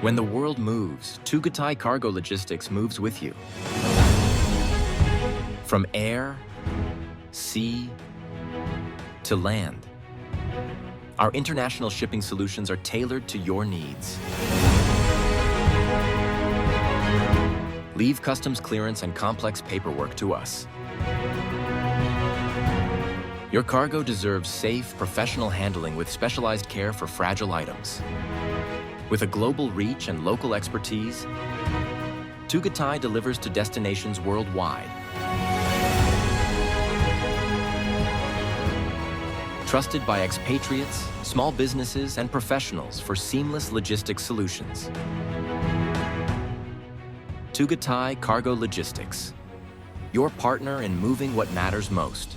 When the world moves, Tugatai Cargo Logistics moves with you. From air, sea, to land, our international shipping solutions are tailored to your needs. Leave customs clearance and complex paperwork to us. Your cargo deserves safe, professional handling with specialized care for fragile items. With a global reach and local expertise, Tugatai delivers to destinations worldwide. Trusted by expatriates, small businesses, and professionals for seamless logistics solutions. Tugatai Cargo Logistics, your partner in moving what matters most.